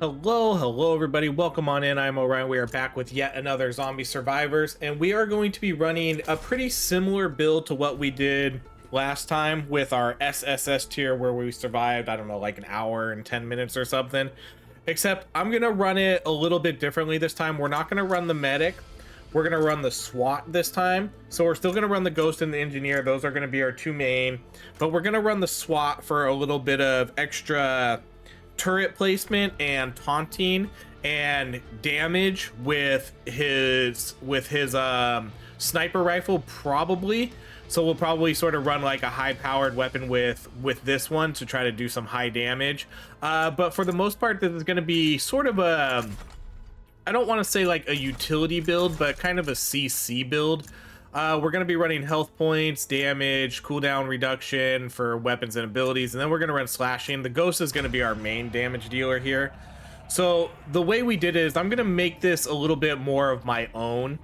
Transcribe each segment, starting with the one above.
Hello everybody, welcome on in. I'm Orion. We are back with yet another Zombie Survivors, and we are going to be running a pretty similar build to what we did last time with our SSS tier where we survived, I don't know, like an hour and 10 minutes or something. Except I'm gonna run it a little bit differently this time. We're not gonna run the medic, we're gonna run the SWAT this time. So we're still gonna run the ghost and the engineer, those are gonna be our two main, but we're gonna run the SWAT for a little bit of extra turret placement and taunting and damage with his sniper rifle, probably. So we'll probably sort of run like a high powered weapon with this one to try to do some high damage, but for the most part this is going to be sort of a, I don't want to say like a utility build, but kind of a CC build. We're going to be running health points, damage, cooldown reduction for weapons and abilities, and then we're going to run slashing. The ghost is going to be our main damage dealer here. So the way we did it is I'm going to make this a little bit more of my own.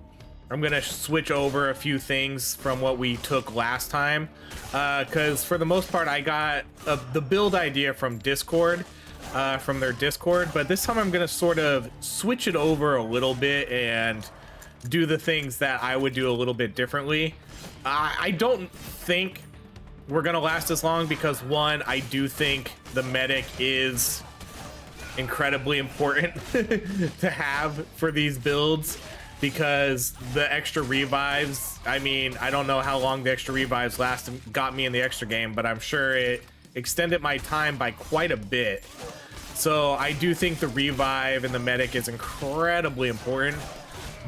I'm going to switch over a few things from what we took last time, because for the most part I got the build idea from Discord, from their Discord, but this time I'm going to sort of switch it over a little bit and do the things that I would do a little bit differently. I don't think we're gonna last as long because, one, I do think the medic is incredibly important to have for these builds, because the extra revives, I mean, I don't know how long the extra revives got me in the extra game, but I'm sure it extended my time by quite a bit. So I do think the revive and the medic is incredibly important,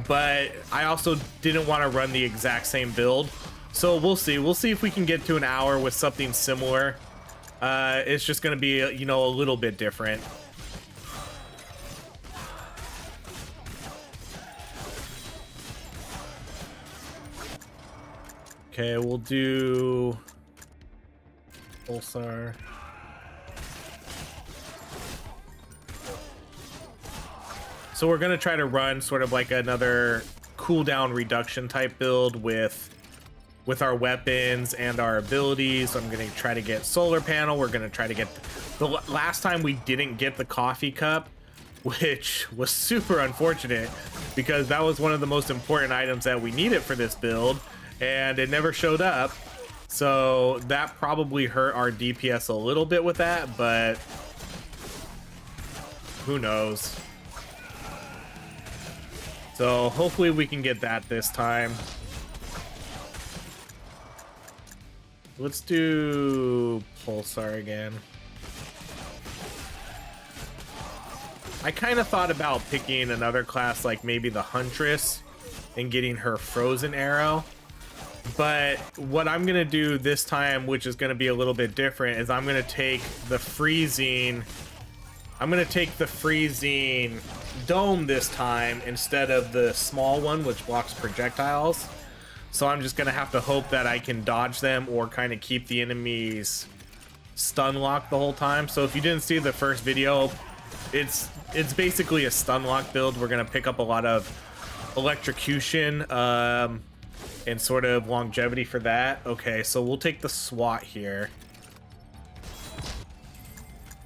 but I also didn't want to run the exact same build. So we'll see if we can get to an hour with something similar. It's just going to be, you know, a little bit different. Okay, we'll do Pulsar. So we're going to try to run sort of like another cooldown reduction type build with our weapons and our abilities. So I'm going to try to get solar panel. We're going to try to get the last time we didn't get the coffee cup, which was super unfortunate because that was one of the most important items that we needed for this build, and it never showed up. So that probably hurt our DPS a little bit with that, but who knows? So hopefully we can get that this time. Let's do Pulsar again. I kind of thought about picking another class like maybe the Huntress and getting her frozen arrow. But what I'm going to do this time, which is going to be a little bit different, is I'm going to take the freezing dome this time instead of the small one which blocks projectiles. So I'm just gonna have to hope that I can dodge them or kind of keep the enemies stun locked the whole time. So if you didn't see the first video, it's basically a stun lock build. We're gonna pick up a lot of electrocution and sort of longevity for that. Okay, so we'll take the SWAT here.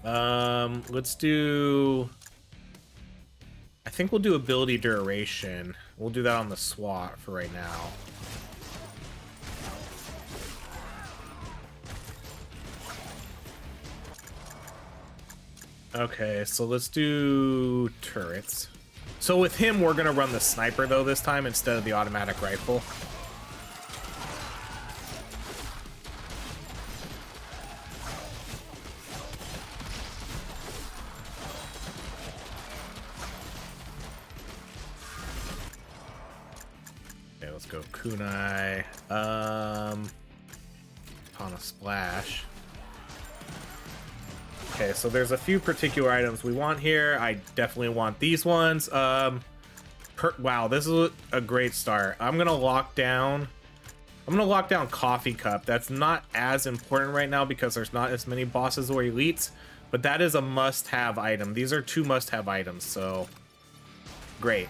Let's do, I think we'll do ability duration. We'll do that on the SWAT for right now. Okay, so let's do turrets. So with him, we're gonna run the sniper though this time instead of the automatic rifle. Let's go kunai. Ton of splash. Okay, so there's a few particular items we want here. I definitely want these ones. Wow, this is a great start. I'm gonna lock down coffee cup. That's not as important right now because there's not as many bosses or elites, but that is a must-have item. These are two must-have items, so great.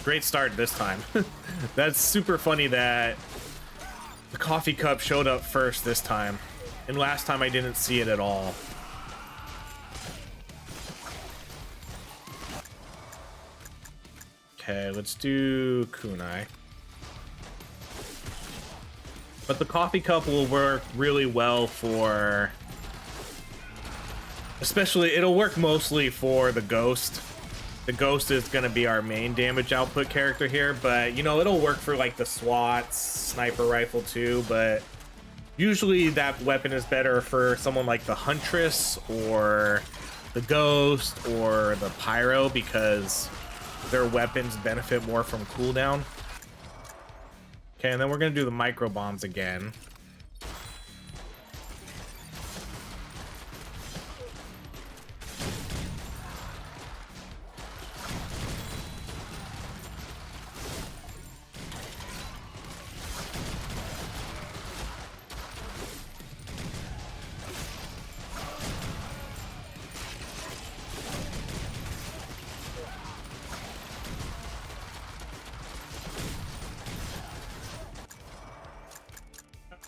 Great start this time. That's super funny that the coffee cup showed up first this time, and last time I didn't see it at all. Okay, let's do kunai. But the coffee cup will work really well for... Especially, it'll work mostly for the ghost. The ghost is going to be our main damage output character here, but, you know, it'll work for, like, the SWAT, sniper rifle, too, but usually that weapon is better for someone like the Huntress or the Ghost or the Pyro because their weapons benefit more from cooldown. Okay, and then we're going to do the micro bombs again.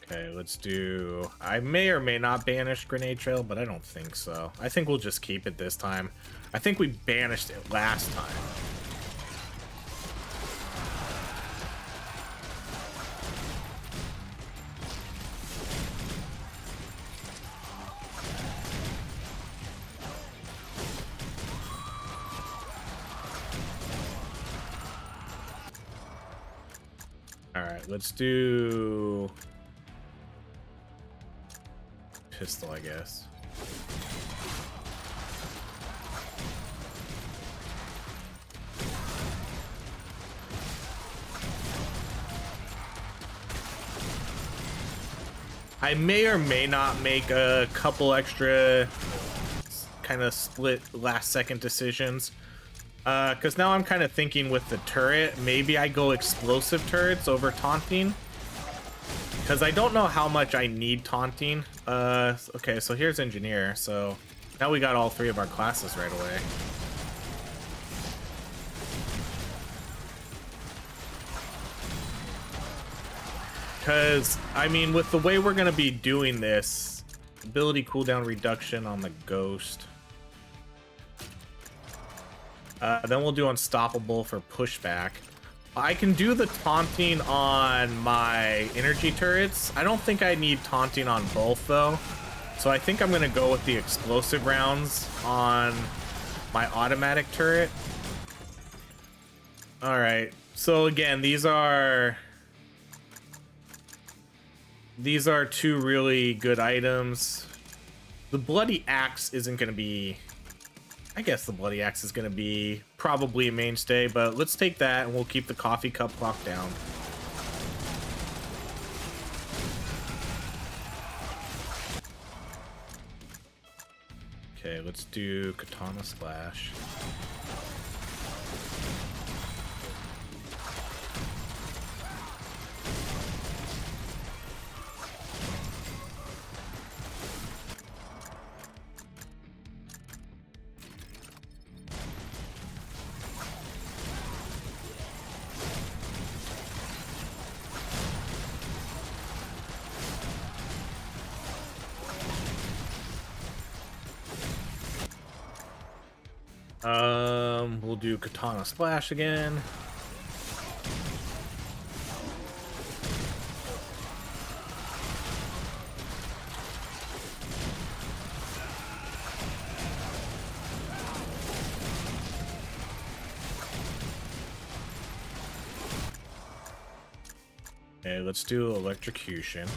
Okay, let's do... I may or may not banish Grenade Trail, but I don't think so. I think we'll just keep it this time. I think we banished it last time. Alright, let's do... pistol, I guess. I may or may not make a couple extra kind of split last second decisions. Because now I'm kind of thinking with the turret, maybe I go explosive turrets over taunting. Because I don't know how much I need taunting. Okay, so here's engineer. So now we got all three of our classes right away. Because, I mean, with the way we're going to be doing this, ability cooldown reduction on the ghost. Then we'll do unstoppable for pushback. I can do the taunting on my energy turrets. I don't think I need taunting on both, though. So I think I'm going to go with the explosive rounds on my automatic turret. Alright, so again, these are two really good items. The Bloody Axe isn't going to be... I guess the Bloody Axe is going to be probably a mainstay, but let's take that and we'll keep the coffee cup clock down. Okay, let's do Katana Splash. We'll do Katana Splash again. Okay, let's do Electrocution.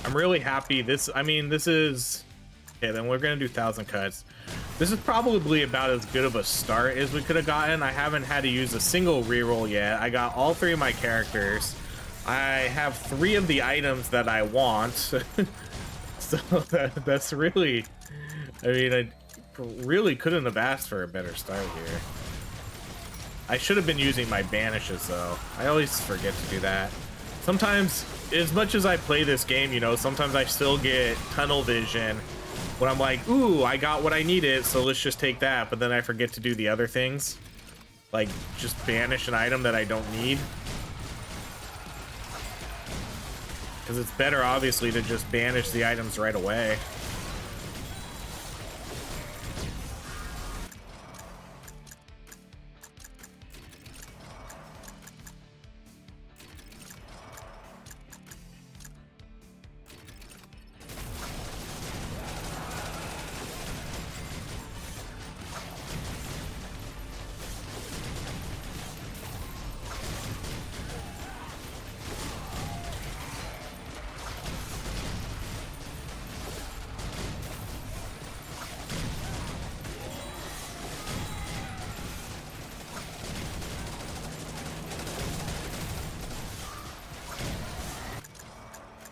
I'm really happy. I mean, this is... Okay, then we're going to do 1,000 cuts. This is probably about as good of a start as we could have gotten. I haven't had to use a single reroll yet. I got all three of my characters. I have 3 of the items that I want. So that's really... I mean, I really couldn't have asked for a better start here. I should have been using my banishes, though. I always forget to do that. Sometimes, as much as I play this game, you know, sometimes I still get tunnel vision when I'm like, ooh, I got what I needed, so let's just take that, but then I forget to do the other things. Like, just banish an item that I don't need. Because it's better, obviously, to just banish the items right away.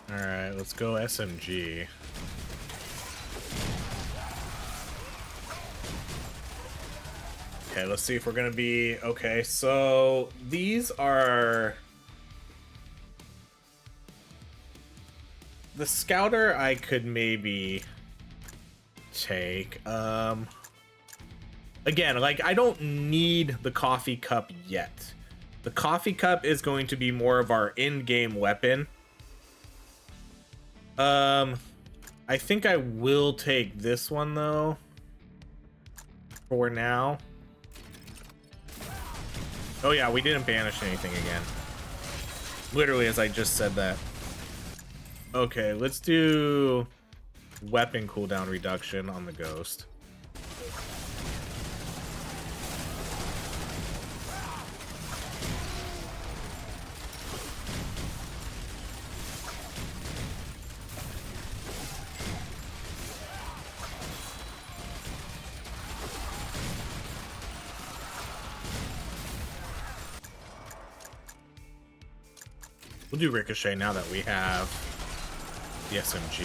Alright, let's go SMG. Okay, let's see if we're gonna be... Okay, so these are... The Scouter I could maybe take. Again, like, I don't need the coffee cup yet. The coffee cup is going to be more of our in-game weapon. I think I will take this one though for now. Oh yeah, we didn't banish anything again. Literally as I just said that. Okay, let's do weapon cooldown reduction on the ghost. We'll do Ricochet now that we have the SMG.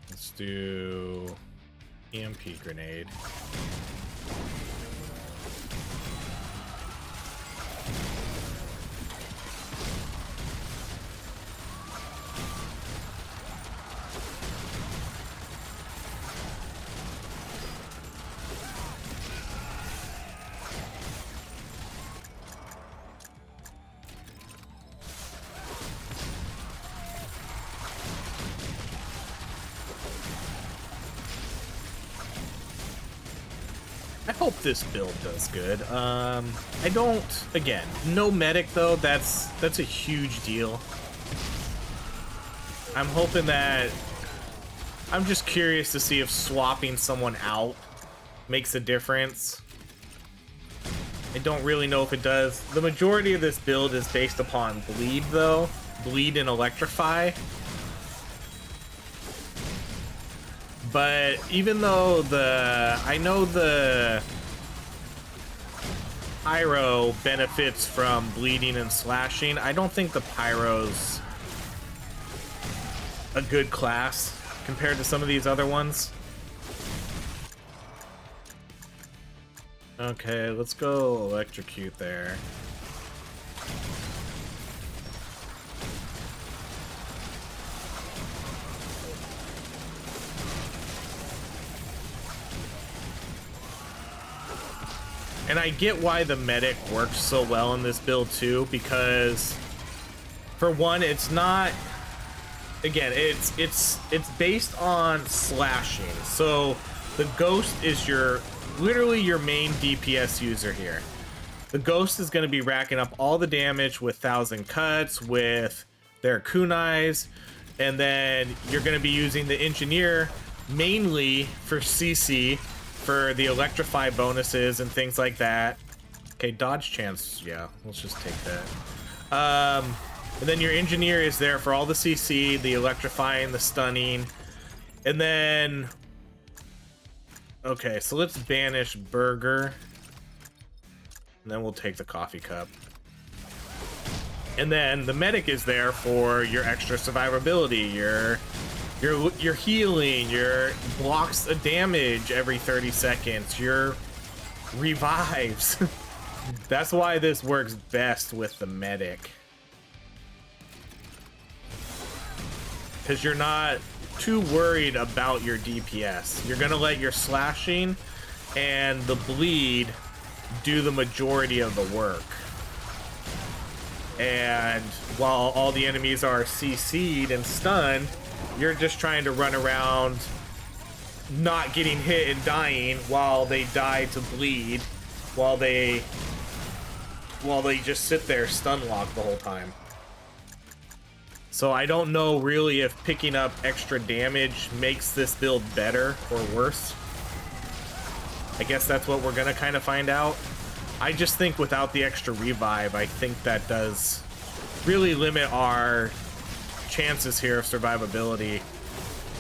Let's do EMP grenade. I hope this build does good. I don't, again, no medic though, that's a huge deal. I'm hoping that, I'm just curious to see if swapping someone out makes a difference. I don't really know if it does. The majority of this build is based upon bleed though, bleed and electrify. But even though I know the Pyro benefits from bleeding and slashing, I don't think the Pyro's a good class compared to some of these other ones. Okay, let's go electrocute there. And I get why the medic works so well in this build too, because for one, it's not, again, it's based on slashing. So the ghost is literally your main DPS user here. The ghost is going to be racking up all the damage with 1,000 cuts, with their kunais, and then you're going to be using the engineer mainly for CC, for the electrify bonuses and things like that. Okay, dodge chance, yeah, let's just take that. And then your engineer is there for all the CC, the electrifying, the stunning, and then, okay, so let's banish Burger, and then we'll take the coffee cup. And then the medic is there for your extra survivability, your healing, your blocks of damage every 30 seconds, your revives. That's why this works best with the medic. Because you're not too worried about your DPS. You're gonna let your slashing and the bleed do the majority of the work. And while all the enemies are CC'd and stunned, you're just trying to run around not getting hit and dying while they die to bleed, while they just sit there stun locked the whole time. So I don't know really if picking up extra damage makes this build better or worse. I guess that's what we're gonna kind of find out. I just think without the extra revive, I think that does really limit our chances here of survivability,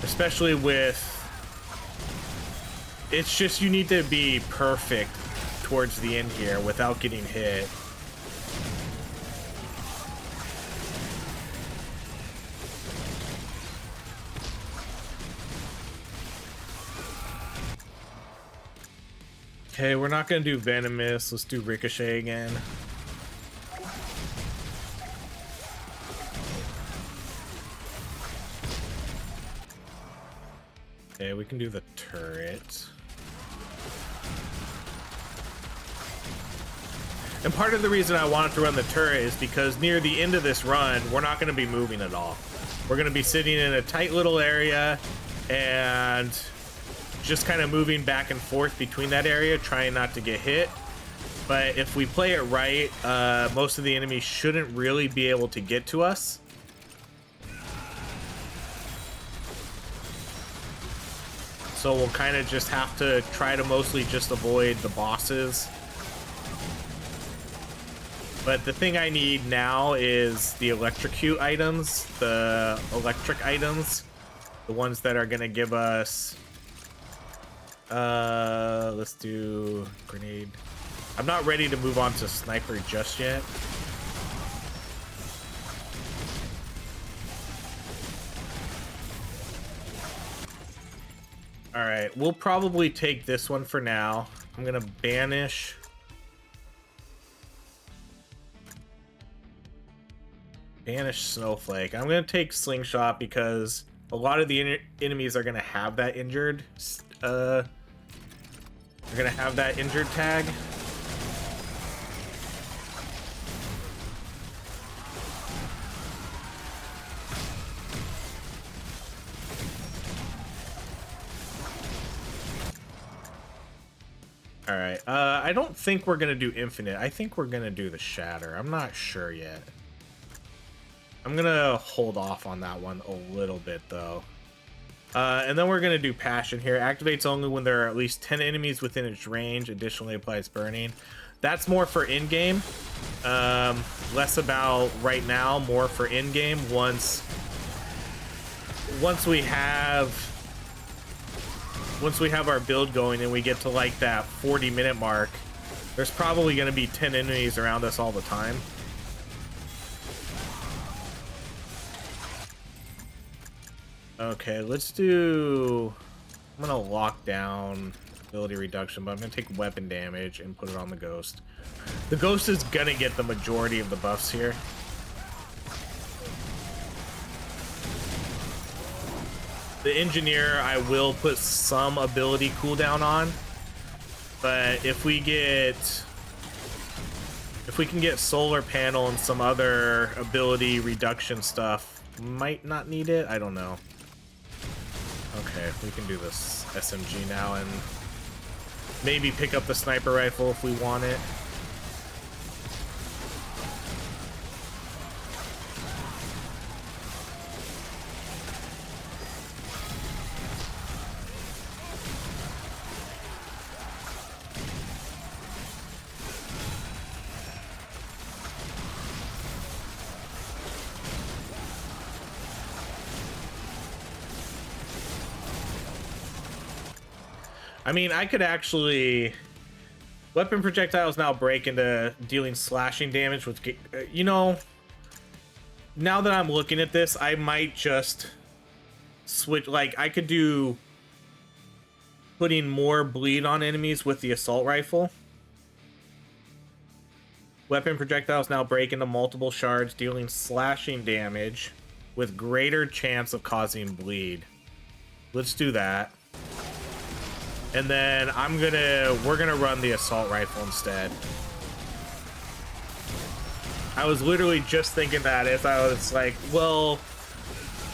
especially with, it's just you need to be perfect towards the end here without getting hit. Okay, we're not gonna do venomous. Let's do ricochet again. Okay, we can do the turret. And part of the reason I wanted to run the turret is because near the end of this run, we're not gonna be moving at all. We're gonna be sitting in a tight little area and just kind of moving back and forth between that area, trying not to get hit. But if we play it right, most of the enemies shouldn't really be able to get to us. So we'll kind of just have to try to mostly just avoid the bosses. But the thing I need now is the electrocute items, the electric items, the ones that are gonna give us, let's do grenade. I'm not ready to move on to sniper just yet. All right, we'll probably take this one for now. I'm gonna banish. Banish Snowflake. I'm gonna take Slingshot because a lot of the enemies are gonna have that injured. They're gonna have that injured tag. All right. I don't think we're gonna do Infinite. I think we're gonna do the Shatter. I'm not sure yet. I'm gonna hold off on that one a little bit though. And then we're gonna do Passion here. Activates only when there are at least 10 enemies within its range. Additionally applies burning. That's more for in-game. Less about right now, more for in-game. Once we have our build going and we get to like that 40-minute mark, there's probably gonna be 10 enemies around us all the time. Okay, let's do... I'm gonna lock down ability reduction, but I'm gonna take weapon damage and put it on the Ghost. The Ghost is gonna get the majority of the buffs here. The Engineer, I will put some ability cooldown on, but if we can get Solar Panel and some other ability reduction stuff, might not need it. I don't know. Okay, we can do this SMG now and maybe pick up the sniper rifle if we want it. I mean, I could actually... Weapon projectiles now break into dealing slashing damage with... You know, now that I'm looking at this, I might just switch... Like, I could do putting more bleed on enemies with the assault rifle. Weapon projectiles now break into multiple shards, dealing slashing damage with greater chance of causing bleed. Let's do that. And then we're gonna run the assault rifle instead. I was literally just thinking that as I was like, well,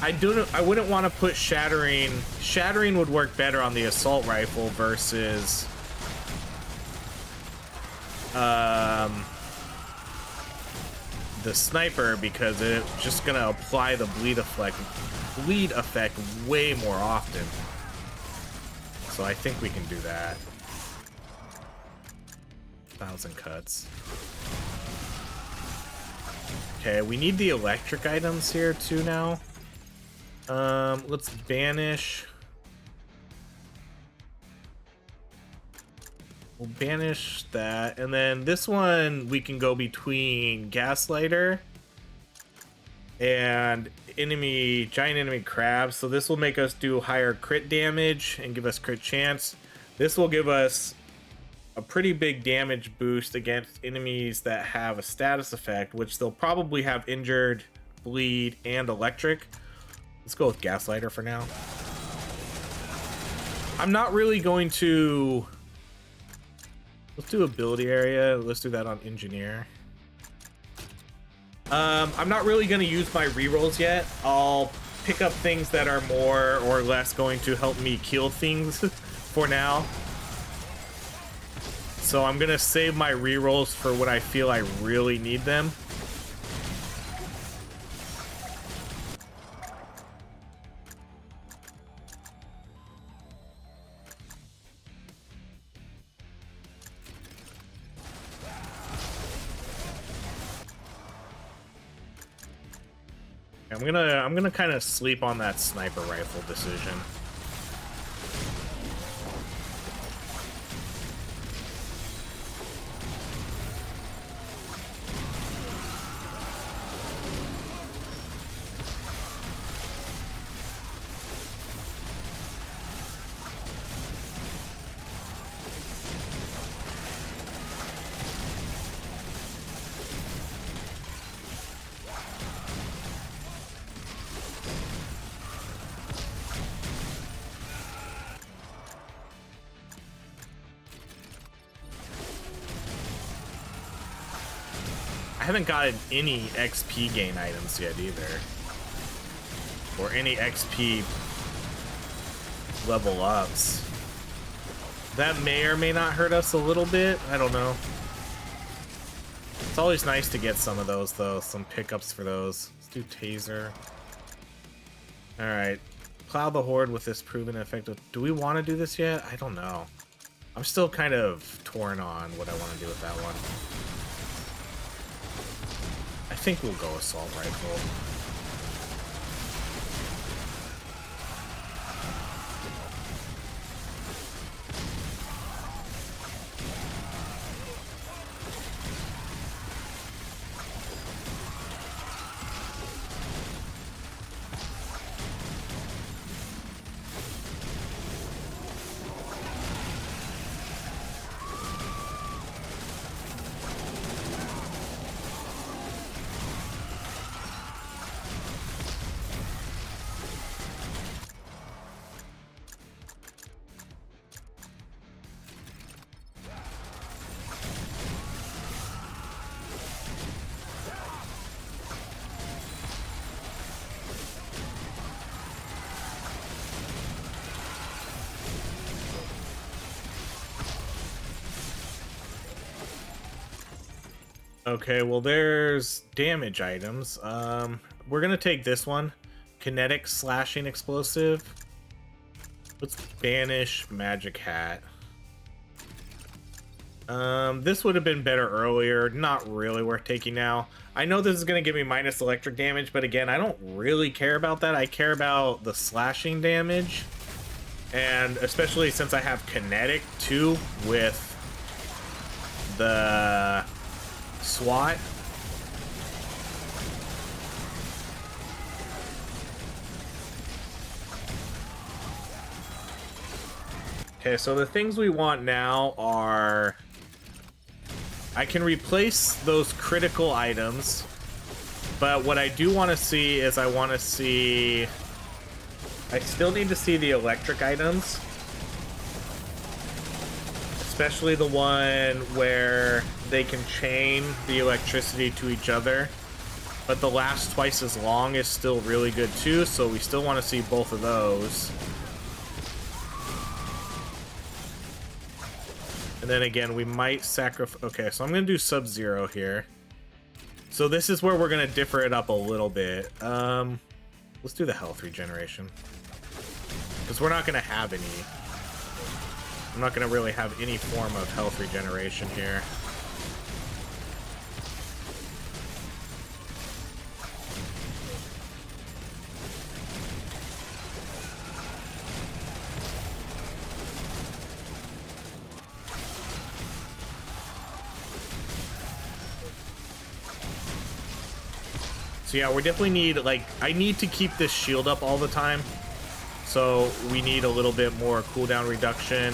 I wouldn't want to put shattering. Shattering would work better on the assault rifle versus the sniper, because it's just gonna apply the bleed effect way more often. So I think we can do that. 1,000 cuts. Okay, we need the electric items here too now. Let's banish. We'll banish that, and then this one we can go between Gaslighter and giant enemy crabs. So this will make us do higher crit damage and give us crit chance. This will give us a pretty big damage boost against enemies that have a status effect, which they'll probably have injured, bleed, and electric. Let's go with Gaslighter for now. I'm not really going to... Let's do ability area. Let's do that on engineer. I'm not really going to use my rerolls yet. I'll pick up things that are more or less going to help me kill things for now. So I'm going to save my rerolls for when I feel I really need them. I'm gonna kind of sleep on that sniper rifle decision. I haven't gotten any XP gain items yet either. Or any XP level ups. That may or may not hurt us a little bit. I don't know. It's always nice to get some of those though. Some pickups for those. Let's do taser. Alright. Plow the Horde with this proven effective. Do we want to do this yet? I don't know. I'm still kind of torn on what I want to do with that one. I think we'll go assault rifle. Okay, well there's damage items. We're gonna take this one. Kinetic slashing explosive. Let's banish magic hat. This would have been better earlier. Not really worth taking now. I know this is gonna give me minus electric damage, but again, I don't really care about that. I care about the slashing damage. And especially since I have kinetic too with the SWAT. Okay, so the things we want now are I can replace those critical items, but what I do want to see is I still need to see the electric items, especially the one where they can chain the electricity to each other, but the last twice as long is still really good too, so we still want to see both of those. And then again, we might sacrifice... Okay, so I'm going to do Sub-Zero here. So this is where we're going to differ it up a little bit. Let's do the health regeneration, because we're not going to have any. I'm not going to really have any form of health regeneration here. So yeah, we definitely need, like, I need to keep this shield up all the time. So we need a little bit more cooldown reduction.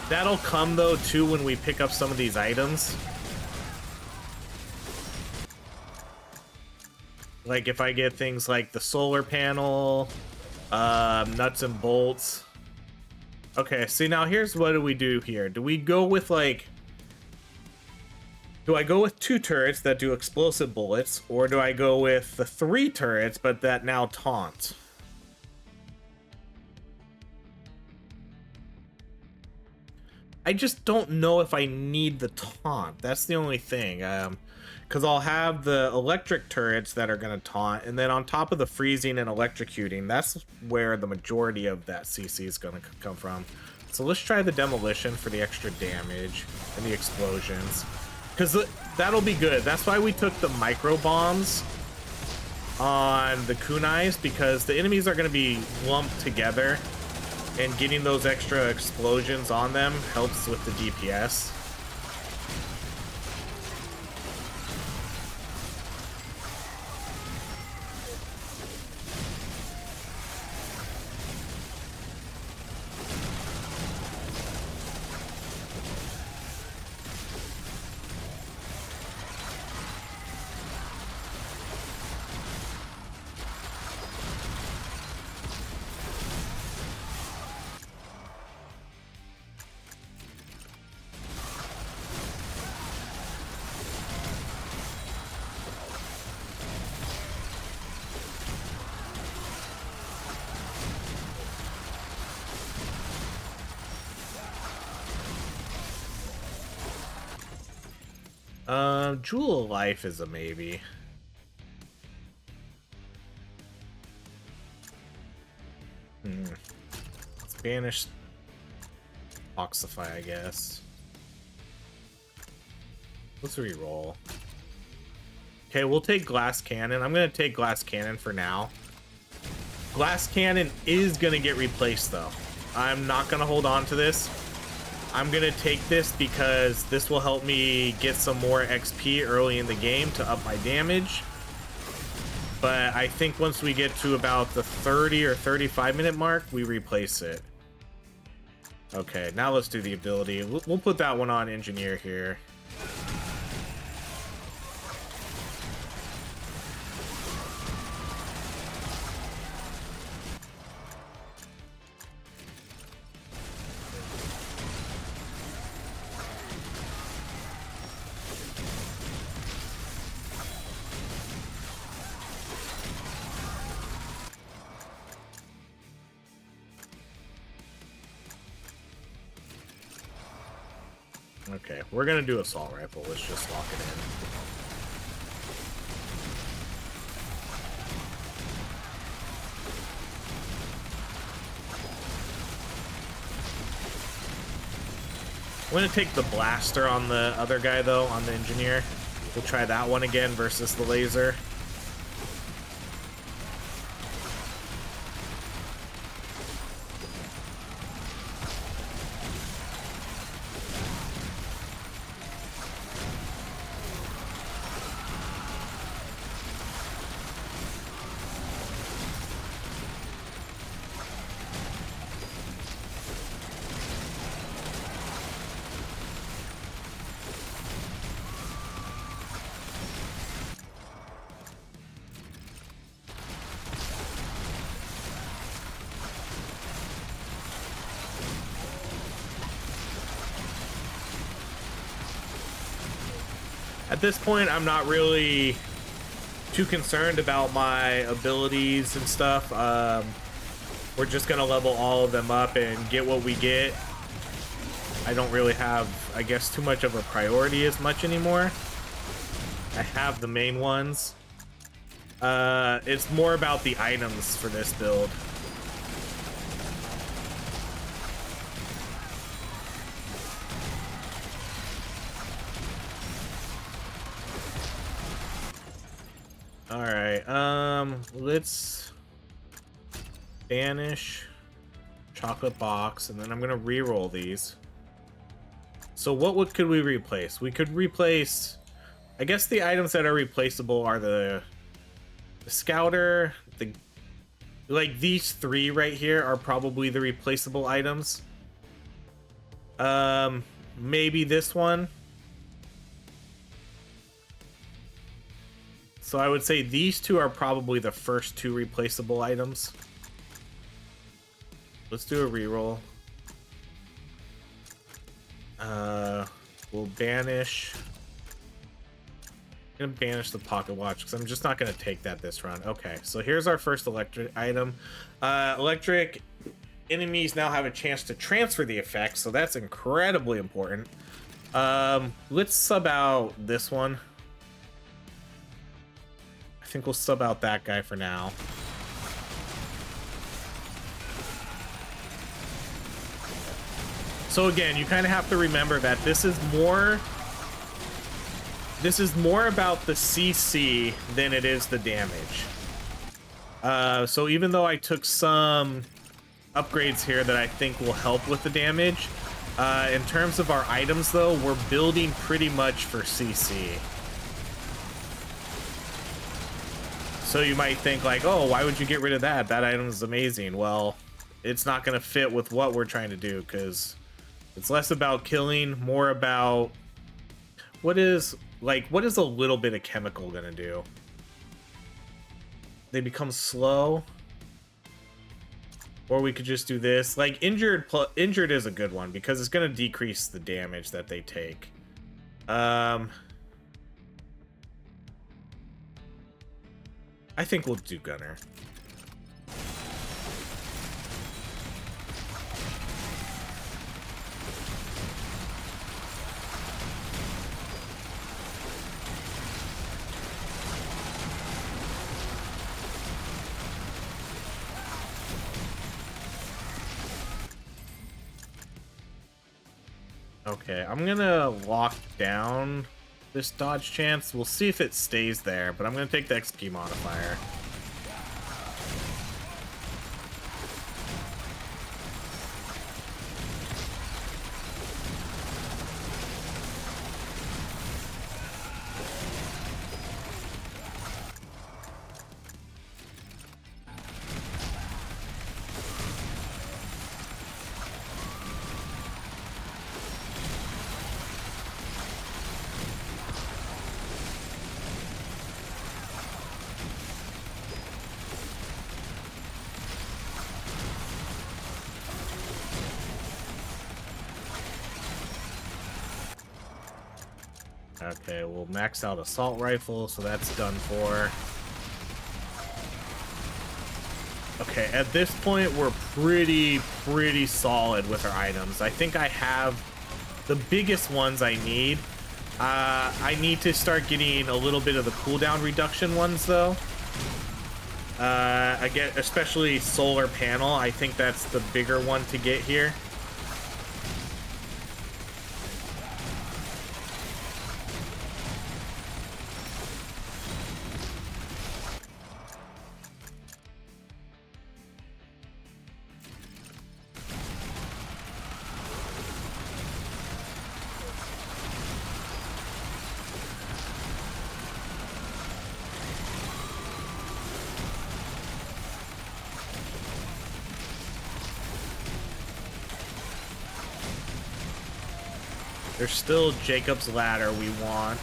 That'll come, though, too, when we pick up some of these items. Like, if I get things like the solar panel, nuts and bolts. Okay, see, now here's what do we do here. Do we go with, like... Do I go with 2 turrets that do explosive bullets, or do I go with the 3 turrets, but that now taunt? I just don't know if I need the taunt. That's the only thing. Because I'll have the electric turrets that are going to taunt, and then on top of the freezing and electrocuting, that's where the majority of that CC is going to come from. So let's try the demolition for the extra damage and the explosions. Because that'll be good. That's why we took the micro bombs on the kunais, because the enemies are going to be lumped together, and getting those extra explosions on them helps with the DPS. Jewel of Life is a maybe. Spanish Oxify, I guess. Let's re-roll. Okay, we'll take Glass Cannon. I'm gonna take Glass Cannon for now. Glass Cannon is gonna get replaced though. I'm not gonna hold on to this. I'm gonna take this because this will help me get some more XP early in the game to up my damage. But I think once we get to about the 30 or 35 minute mark, we replace it. Okay, now let's do the ability. We'll put that one on Engineer here. Okay, we're gonna do assault rifle. Let's just lock it in. I'm gonna take the blaster on the other guy though, on the engineer. We'll try that one again versus the laser. At this point, I'm not really too concerned about my abilities and stuff. We're just gonna level all of them up and get what we get. I don't really have, I guess, too much of a priority as much anymore. I have the main ones. It's more about the items for this build. All right, let's banish chocolate box, and then I'm gonna re-roll these. So what could we replace? We could replace, I guess the items that are replaceable are the scouter, like these three right here are probably the replaceable items. Maybe this one. So I would say these two are probably the first two replaceable items. Let's do a reroll. We'll banish. I'm gonna banish the pocket watch because I'm just not gonna take that this run. Okay, so here's our first electric item. Electric enemies now have a chance to transfer the effect, so that's incredibly important. Let's sub out this one. I think we'll sub out that guy for now. So again, you kind of have to remember that this is more about the CC than it is the damage. So even though I took some upgrades here that I think will help with the damage, in terms of our items though, we're building pretty much for CC. So you might think like, oh, why would you get rid of that? That item is amazing. Well, it's not going to fit with what we're trying to do because it's less about killing, more about what is a little bit of chemical going to do? They become slow. Or we could just do this. Like injured is a good one because it's going to decrease the damage that they take. I think we'll do Gunner. Okay, I'm gonna lock down this dodge chance. We'll see if it stays there, but I'm gonna take the XP modifier. Okay, we'll max out assault rifle, so that's done for. Okay, at this point, we're pretty solid with our items. I think I have the biggest ones I need. I need to start getting a little bit of the cooldown reduction ones, though. I get especially solar panel. I think that's the bigger one to get here. There's still Jacob's Ladder we want.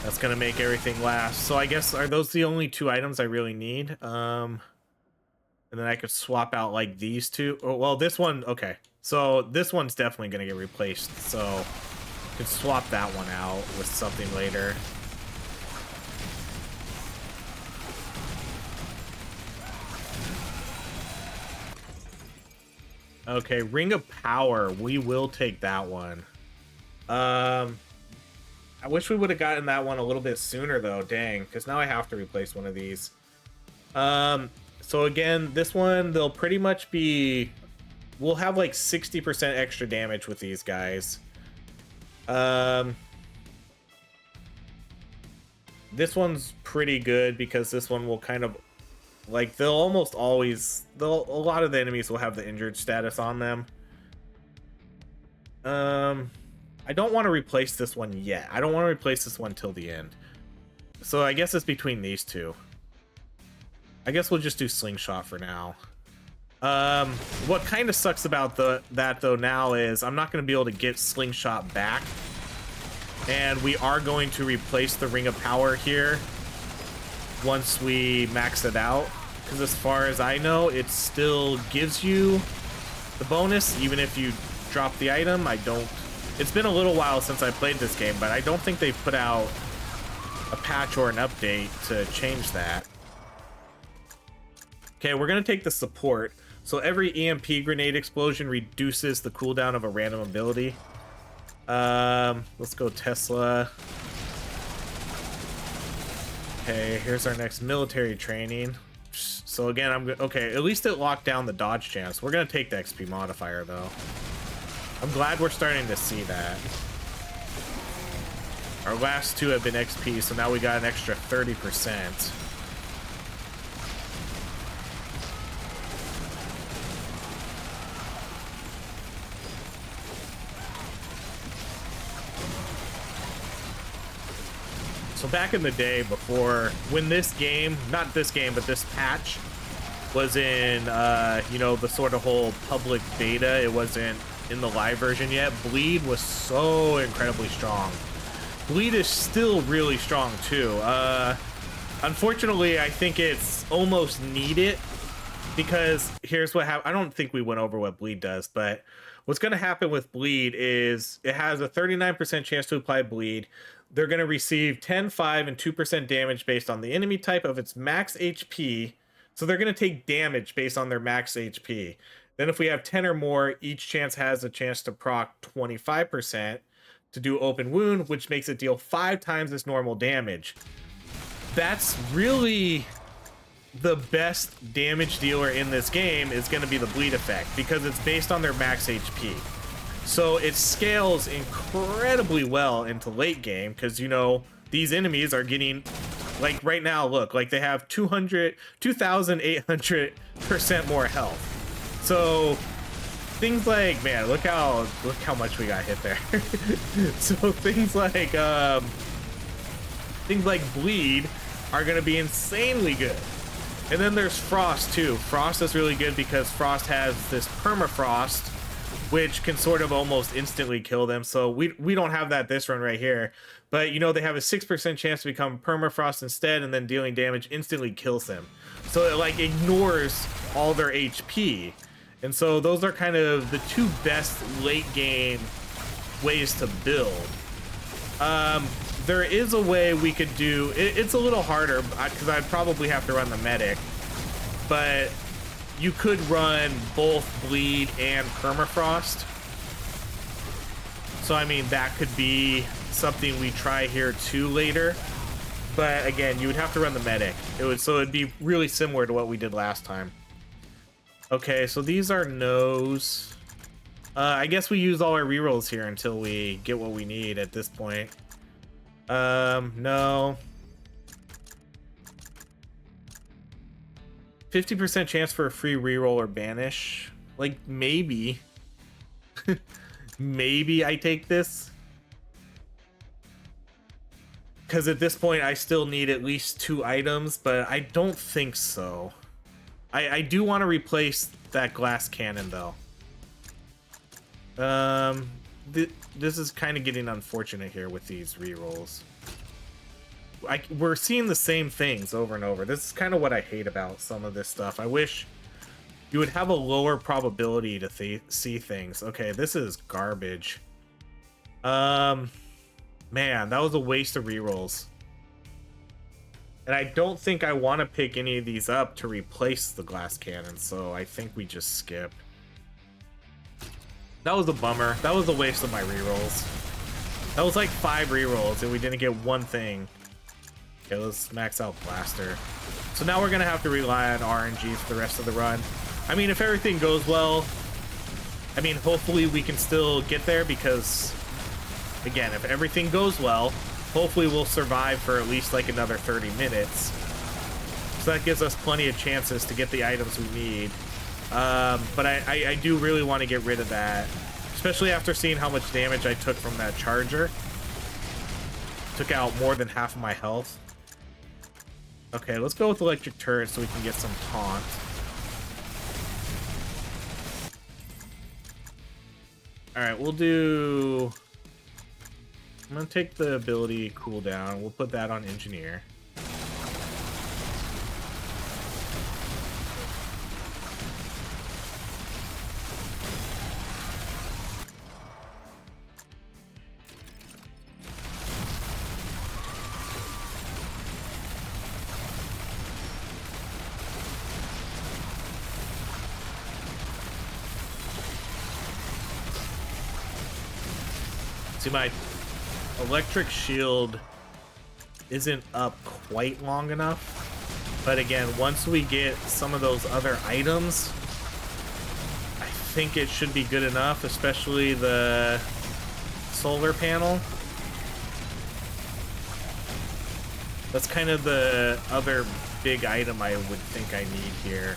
That's gonna make everything last. So I guess, are those the only two items I really need? And then I could swap out like these two. Oh, well, this one, okay. So this one's definitely gonna get replaced. So Could swap that one out with something later. Okay, Ring of Power. We will take that one. I wish we would have gotten that one a little bit sooner though, dang, because now I have to replace one of these. So again, this one, they'll pretty much be... We'll have like 60% extra damage with these guys. This one's pretty good because this one will kind of... Like, they'll almost always... A lot of the enemies will have the injured status on them. I don't want to replace this one yet. I don't want to replace this one till the end. So I guess it's between these two. I guess we'll just do Slingshot for now. What kind of sucks about that though now is I'm not going to be able to get Slingshot back. And we are going to replace the Ring of Power here once we max it out. Because as far as I know, it still gives you the bonus even if you drop the item. It's been a little while since I played this game, but I don't think they've put out a patch or an update to change that. Okay, we're going to take the support. So every EMP grenade explosion reduces the cooldown of a random ability. Let's go Tesla. Okay, here's our next military training. So again, okay, at least it locked down the dodge chance. We're going to take the XP modifier though. I'm glad we're starting to see that. Our last two have been XP, so now we got an extra 30%. So back in the day before, when this game, not this game, but this patch was in, you know, the sort of whole public beta, it wasn't in the live version yet, Bleed was so incredibly strong. Bleed is still really strong too. Unfortunately, I think it's almost needed because here's what happened. I don't think we went over what Bleed does, but what's going to happen with Bleed is it has a 39% chance to apply Bleed. They're going to receive 10, 5, and 2% damage based on the enemy type of its max HP. So they're going to take damage based on their max HP. Then if we have 10 or more, each chance has a chance to proc 25% to do open wound, which makes it deal 5 times its normal damage. That's really the best damage dealer in this game is going to be the Bleed effect because it's based on their max HP. So it scales incredibly well into late game because, you know, these enemies are getting, like right now, look, like they have 2,800% more health. So things like, man, look how much we got hit there. So things like Bleed are going to be insanely good. And then there's Frost too. Frost is really good because Frost has this permafrost, which can sort of almost instantly kill them. So we don't have that this run right here. But, you know, they have a 6% chance to become permafrost instead, and then dealing damage instantly kills them. So it, like, ignores all their HP. And so those are kind of the two best late game ways to build. There is a way we could do... It's a little harder, because I'd probably have to run the medic. But you could run both Bleed and permafrost. So, I mean, that could be something we try here too later. But again, you would have to run the medic. So it'd be really similar to what we did last time. Okay, so these are no's. I guess we use all our rerolls here until we get what we need at this point. No. 50% chance for a free reroll or banish. Like, maybe. Maybe I take this. Because at this point, I still need at least 2 items, but I don't think so. I do want to replace that glass cannon, though. This is kind of getting unfortunate here with these rerolls. We're seeing the same things over and over. This is kind of what I hate about some of this stuff. I wish you would have a lower probability to see things. Okay, this is garbage. Man, that was a waste of rerolls. And I don't think I want to pick any of these up to replace the glass cannon, so I think we just skip. That was a bummer. That was a waste of my rerolls. That was like 5 rerolls and we didn't get one thing. Okay, let's max out Blaster. So now we're gonna have to rely on RNG for the rest of the run. I mean, if everything goes well, I mean, hopefully we can still get there because, again, if everything goes well, hopefully we'll survive for at least like another 30 minutes. So that gives us plenty of chances to get the items we need. But I do really want to get rid of that, especially after seeing how much damage I took from that charger. Took out more than half of my health. Okay, let's go with electric turret so we can get some taunt. Alright, we'll do... I'm gonna take the ability cooldown. We'll put that on engineer. See, my electric shield isn't up quite long enough, but again, once we get some of those other items, I think it should be good enough, especially the solar panel. That's kind of the other big item I would think I need here.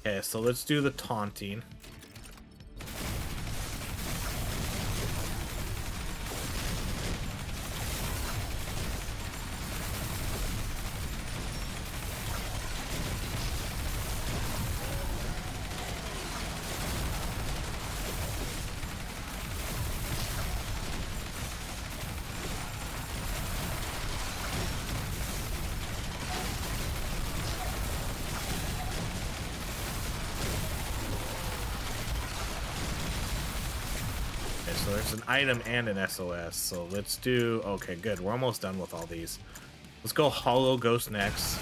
Okay, so let's do the taunting. So there's an item and an SOS. So let's do... Okay, good. We're almost done with all these. Let's go Hollow Ghost next.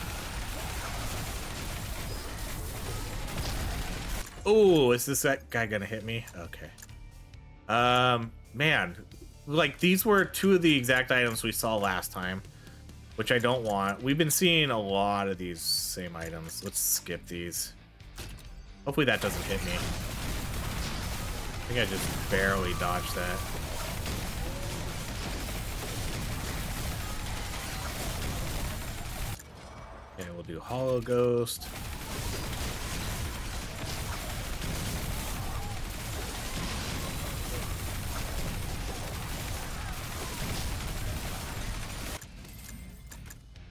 Oh, is this that guy gonna hit me? Okay. Man. Like, these were 2 of the exact items we saw last time, which I don't want. We've been seeing a lot of these same items. Let's skip these. Hopefully that doesn't hit me. I think I just barely dodged that. Okay, we'll do Hollow Ghost.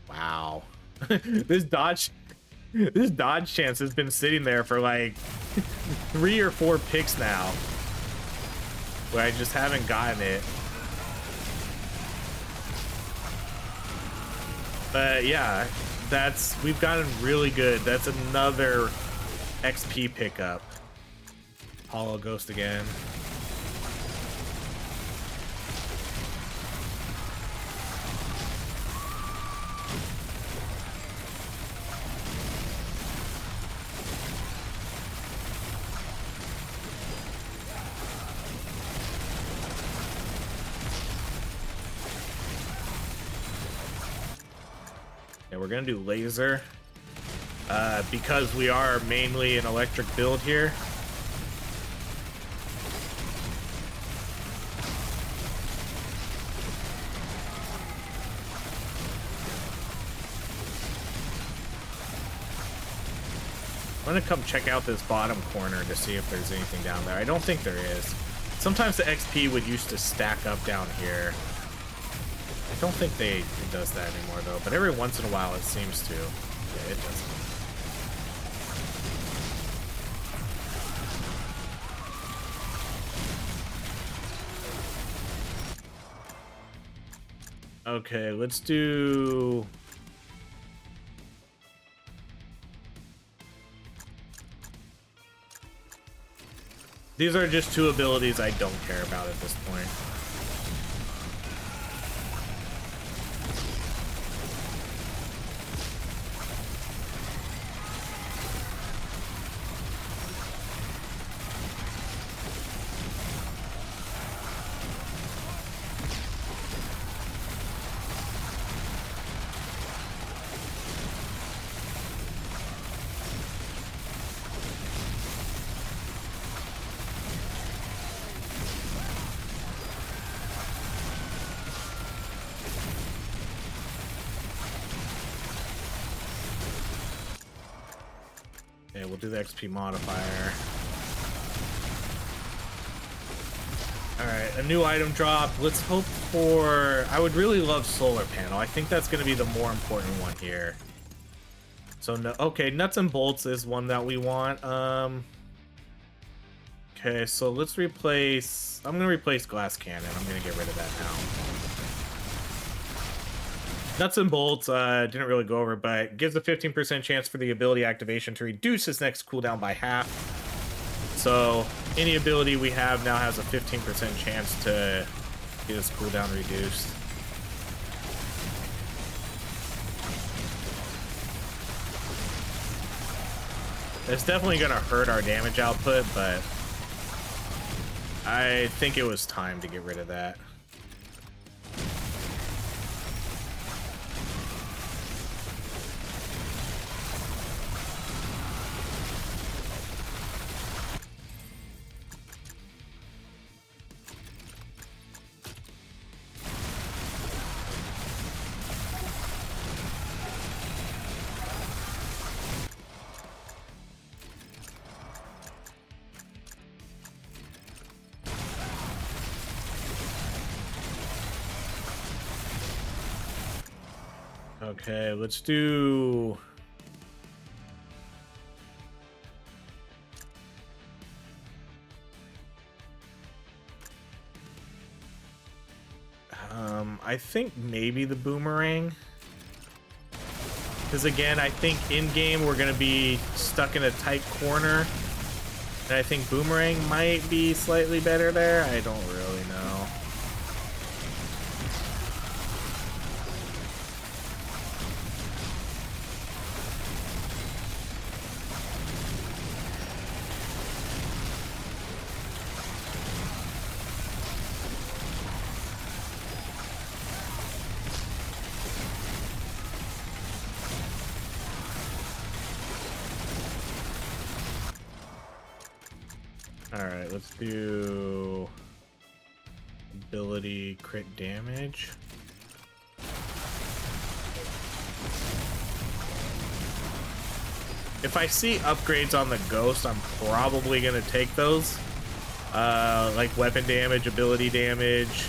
Wow. This dodge chance has been sitting there for like 3 or 4 picks now, where I just haven't gotten it. But yeah, we've gotten really good. That's another XP pickup. Hollow Ghost again. We're gonna do laser because we are mainly an electric build here. I'm gonna come check out this bottom corner to see if there's anything down there. I don't think there is. Sometimes the XP would used to stack up down here. I don't think it does that anymore though, but every once in a while it seems to. Yeah, it doesn't. Okay, let's do... These are just two abilities I don't care about at this point. Okay, we'll do the XP modifier. Alright, a new item drop. Let's hope for... I would really love solar panel. I think that's going to be the more important one here. So, no, okay, nuts and bolts is one that we want. Okay, so let's replace... I'm going to replace glass cannon. I'm going to get rid of that now. Nuts and bolts didn't really go over, but gives a 15% chance for the ability activation to reduce his next cooldown by half. So any ability we have now has a 15% chance to get its cooldown reduced. It's definitely going to hurt our damage output, but I think it was time to get rid of that. Okay, let's do... I think maybe the boomerang. Because again, I think in-game we're going to be stuck in a tight corner. And I think boomerang might be slightly better there. I don't really know. Alright, let's do ability crit damage. If I see upgrades on the ghost, I'm probably gonna take those. Like weapon damage, ability damage,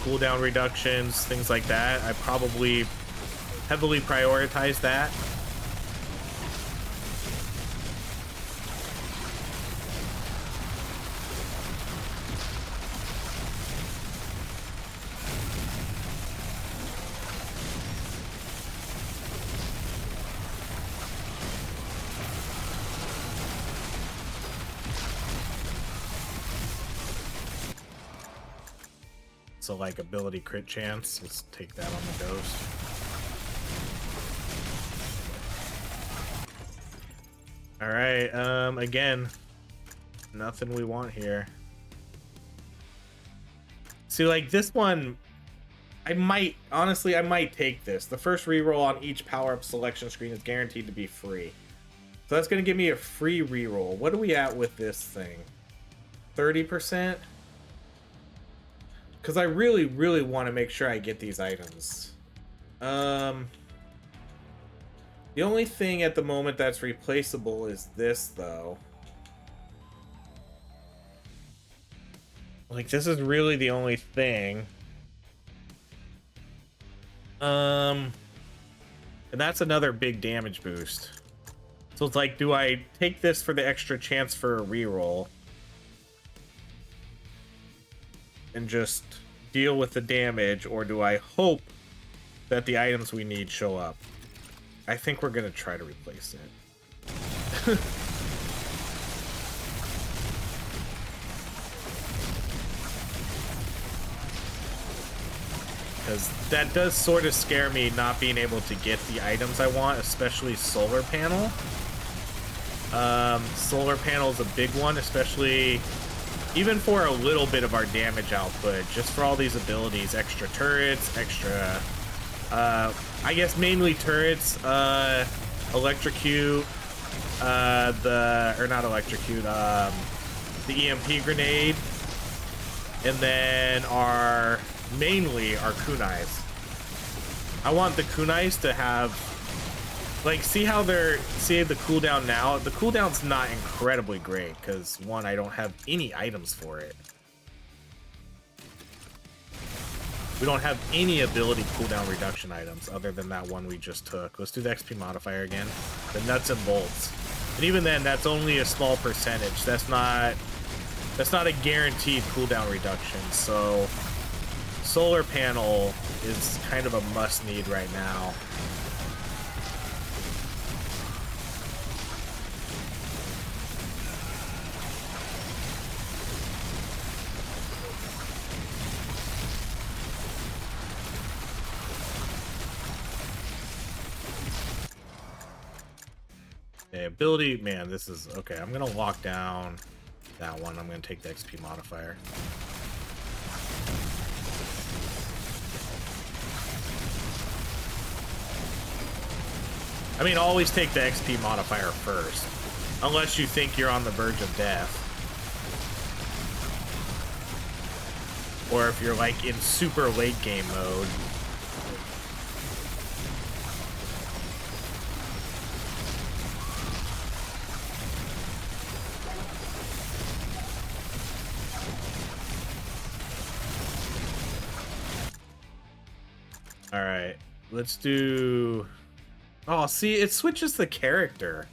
cooldown reductions, things like that. I probably heavily prioritize that. So like ability crit chance, let's take that on the ghost. All right, again, nothing we want here. See, like this one, I might take this. The first reroll on each power-up selection screen is guaranteed to be free. So that's gonna give me a free reroll. What are we at with this thing? 30%? Because I really, really want to make sure I get these items. The only thing at the moment that's replaceable is this, though. Like, this is really the only thing. And that's another big damage boost. So it's like, do I take this for the extra chance for a reroll? And just deal with the damage, or do I hope that the items we need show up. I think we're gonna try to replace it. Because that does sort of scare me, not being able to get the items I want, especially solar panel. Solar panel is a big one, especially even for a little bit of our damage output, just for all these abilities, extra turrets, extra, I guess mainly turrets, electrocute, not electrocute, the EMP grenade, and then mainly our kunais. I want the kunais to have, like, see the cooldown now? The cooldown's not incredibly great, because one, I don't have any items for it. We don't have any ability cooldown reduction items other than that one we just took. Let's do the XP modifier again. The nuts and bolts. And even then, that's only a small percentage. That's not a guaranteed cooldown reduction, so solar panel is kind of a must need right now. Okay, ability, man, this is okay. I'm gonna lock down that one. I'm gonna take the XP modifier. I mean, always take the XP modifier first, unless you think you're on the verge of death. Or if you're like in super late game mode. All right, let's do... Oh, see, it switches the character.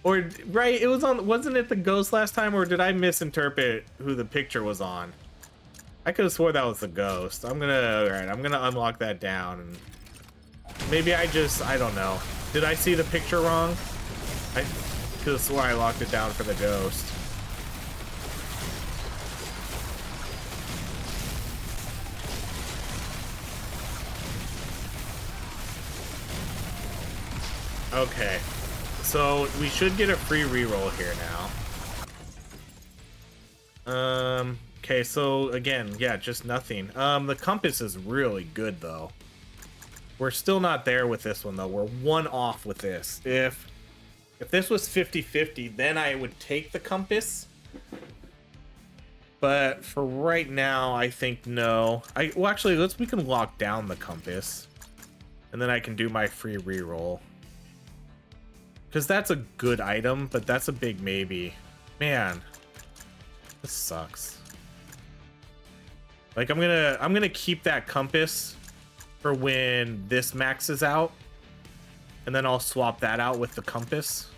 Or, right, it was on, wasn't it the ghost last time, or did I misinterpret who the picture was on? I could have swore that was the ghost. All right, I'm gonna unlock that down. And maybe I don't know. Did I see the picture wrong? I could have swore I locked it down for the ghost. Okay, so we should get a free reroll here now. Okay, so again, yeah, just nothing. The compass is really good though. We're still not there with this one though. We're one off with this. If this was 50-50, then I would take the compass. But for right now, I think no. Well, actually, we can lock down the compass, and then I can do my free reroll. Because that's a good item, but that's a big maybe. Man, this sucks. Like, I'm gonna keep that compass for when this maxes out, and then I'll swap that out with the compass.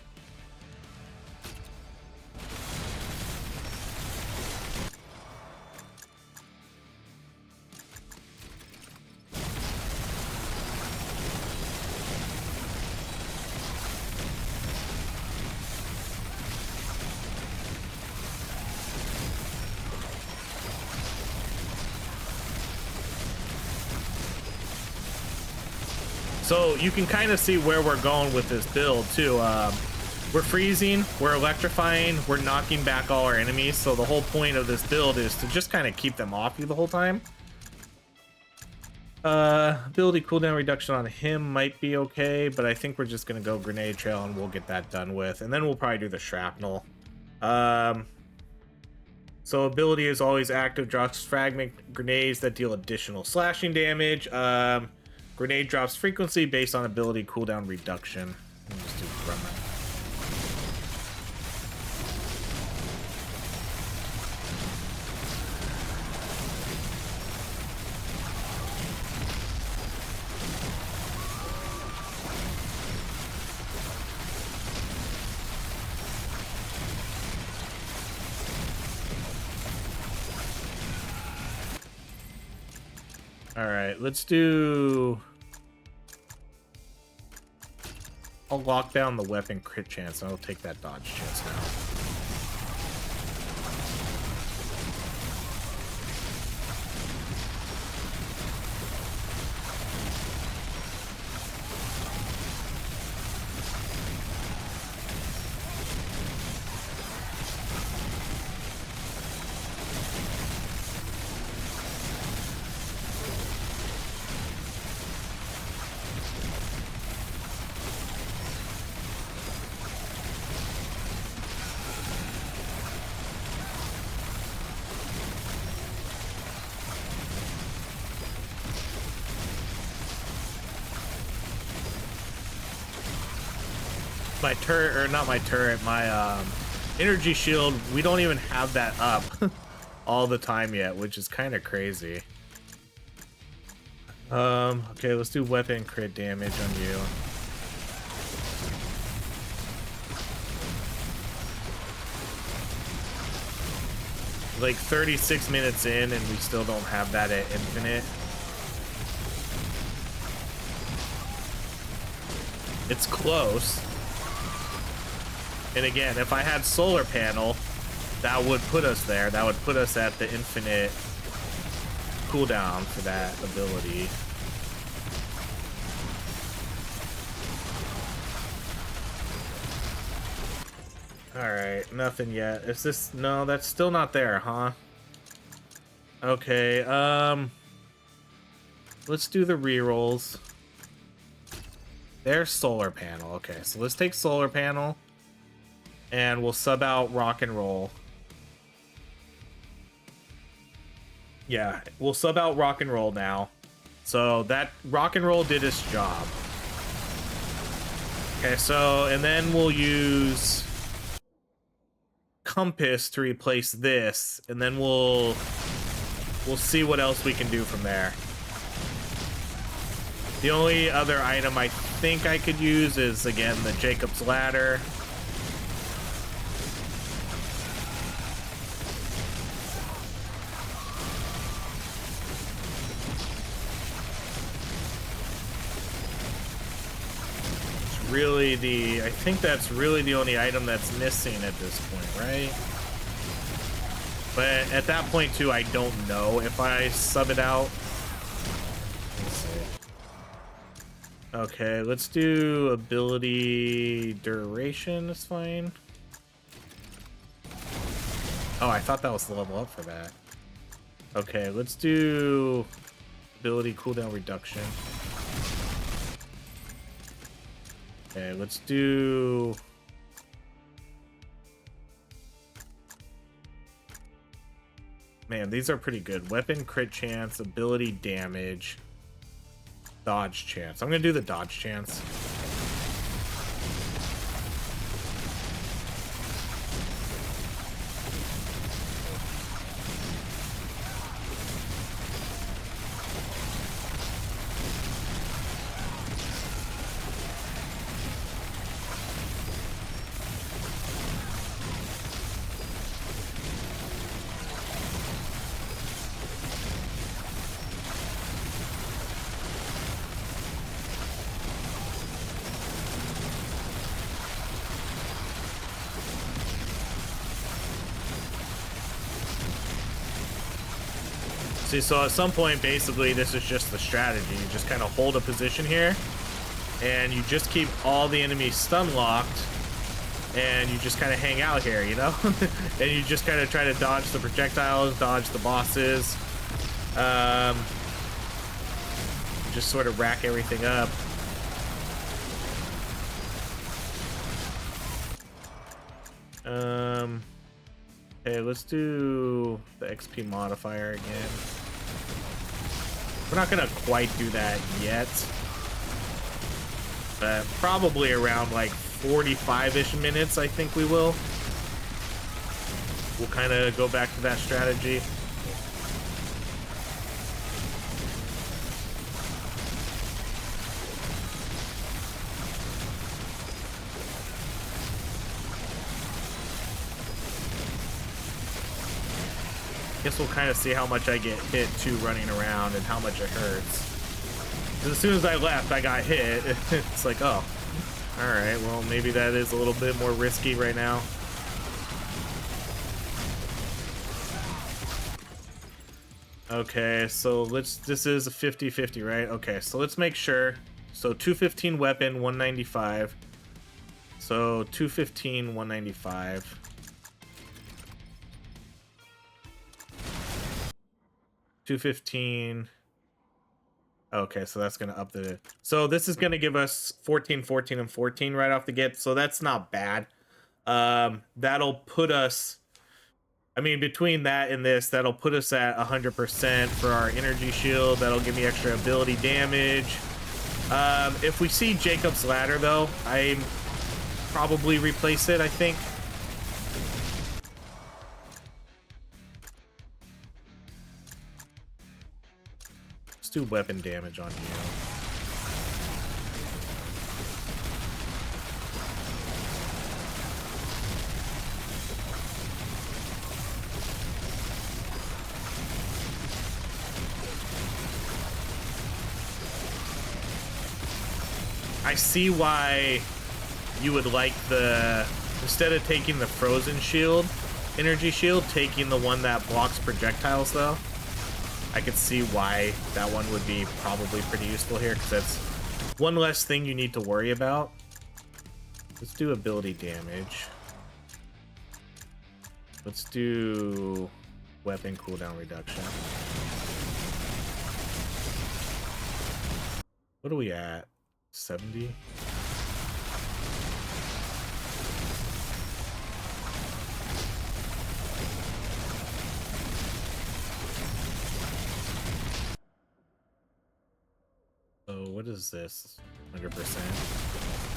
So you can kind of see where we're going with this build too. We're freezing, we're electrifying, we're knocking back all our enemies. So the whole point of this build is to just kind of keep them off you the whole time. Ability cooldown reduction on him might be okay, but I think we're just gonna go grenade trail and we'll get that done with, and then we'll probably do the shrapnel. So ability is always active, drops fragment grenades that deal additional slashing damage. Grenade drops frequency based on ability cooldown reduction. Let me just do run that. All right, let's do... I'll lock down the weapon crit chance, and I'll take that dodge chance now. My turret, or not my turret, my energy shield, we don't even have that up all the time yet, which is kind of crazy. Okay, let's do weapon crit damage on you. Like 36 minutes in and we still don't have that at infinite. It's close. And again, if I had solar panel, that would put us there. That would put us at the infinite cooldown for that ability. Alright, nothing yet. Is this... No, that's still not there, huh? Okay, let's do the rerolls. There's solar panel. Okay, so let's take solar panel. And we'll sub out rock and roll. Yeah, we'll sub out rock and roll now. So that rock and roll did its job. Okay, so, and then we'll use compass to replace this, and then we'll see what else we can do from there. The only other item I think I could use is, again, the Jacob's Ladder. Really I think that's really the only item that's missing at this point, right? But at that point too, I don't know if I sub it out. Let's see. Okay, let's do ability duration is fine. Oh, I thought that was the level up for that. Okay, let's do ability cooldown reduction. Okay, let's do... Man, these are pretty good. Weapon crit chance, ability damage, dodge chance. I'm gonna do the dodge chance. See, so at some point, basically, this is just the strategy. You just kind of hold a position here, and you just keep all the enemies stun locked, and you just kind of hang out here, you know? And you just kind of try to dodge the projectiles, dodge the bosses. Just sort of rack everything up. Okay, let's do the XP modifier again. We're not gonna quite do that yet, but probably around like 45-ish minutes, I think we will. We'll kind of go back to that strategy. Guess we'll kind of see how much I get hit too running around and how much it hurts. 'Cause as soon as I left, I got hit. It's like, oh, all right, well, maybe that is a little bit more risky right now. Okay, so this is a 50-50, right? Okay, so let's make sure. So 215 weapon, 195. So 215, 195. 215. Okay, so that's gonna up the. So this is gonna give us 14, 14, and 14 right off the get. So that's not bad. That'll put us. I mean, between that and this, that'll put us at 100% for our energy shield. That'll give me extra ability damage. If we see Jacob's Ladder, though, I probably replace it, I think. Let's do weapon damage on you. I see why you would like instead of taking the frozen shield, energy shield, taking the one that blocks projectiles, though. I could see why that one would be probably pretty useful here, because that's one less thing you need to worry about. Let's do ability damage. Let's do weapon cooldown reduction. What are we at? 70? So what is this? 100%.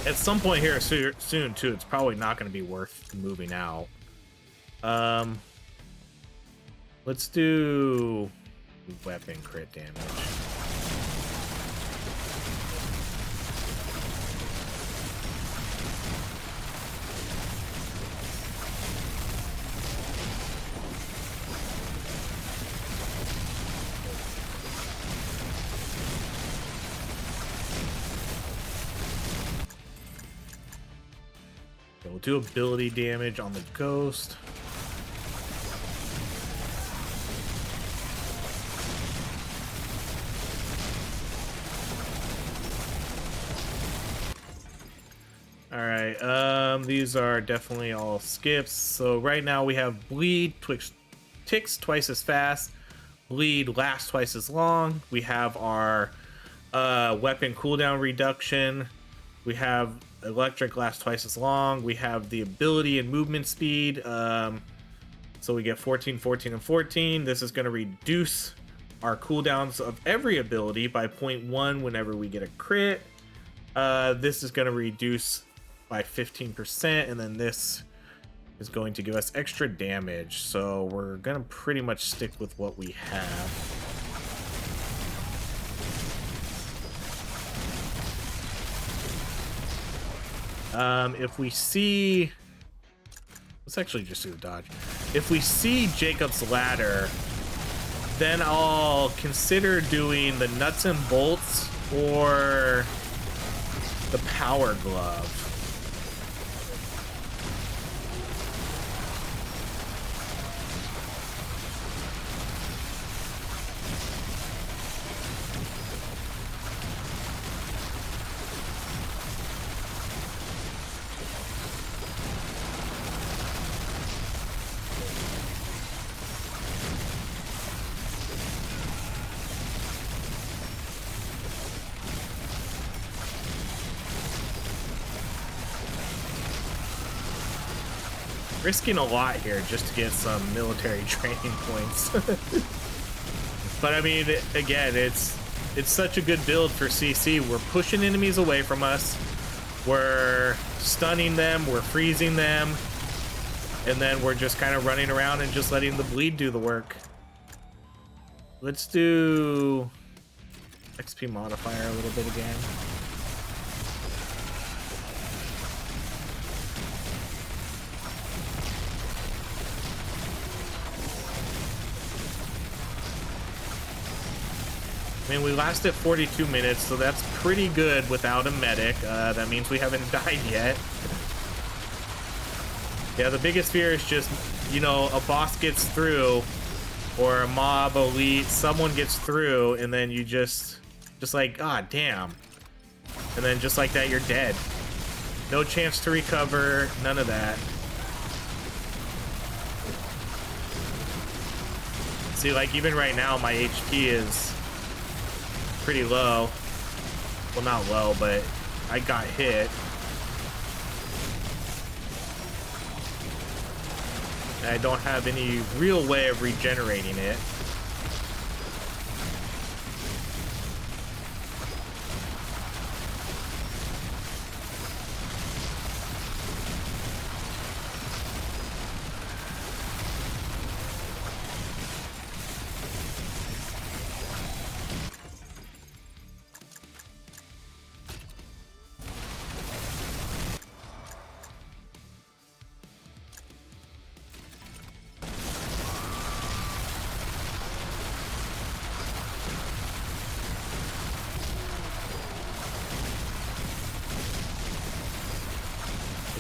At some point here soon too, it's probably not going to be worth moving out. Let's do weapon crit damage. We'll do ability damage on the ghost. All right, these are definitely all skips. So right now we have bleed ticks twice as fast, bleed lasts twice as long. We have our weapon cooldown reduction. We have electric lasts twice as long. We have the ability and movement speed. So we get 14, 14, and 14. This is going to reduce our cooldowns of every ability by 0.1 whenever we get a crit. This is going to reduce by 15%, and then this is going to give us extra damage. So we're going to pretty much stick with what we have. If we see, let's actually just do the dodge. If we see Jacob's Ladder, then I'll consider doing the nuts and bolts or the power glove. Risking a lot here just to get some military training points. But I mean, again, it's such a good build for CC. We're pushing enemies away from us. We're stunning them. We're freezing them. And then we're just kind of running around and just letting the bleed do the work. Let's do XP modifier a little bit again. I mean, we lasted 42 minutes, so that's pretty good without a medic. That means we haven't died yet. Yeah, the biggest fear is just, you know, a boss gets through, or a mob, elite, someone gets through, and then you just like, god damn. And then just like that, you're dead. No chance to recover, none of that. See, like, even right now, my HP is pretty low. Well, not low, but I got hit. And I don't have any real way of regenerating it.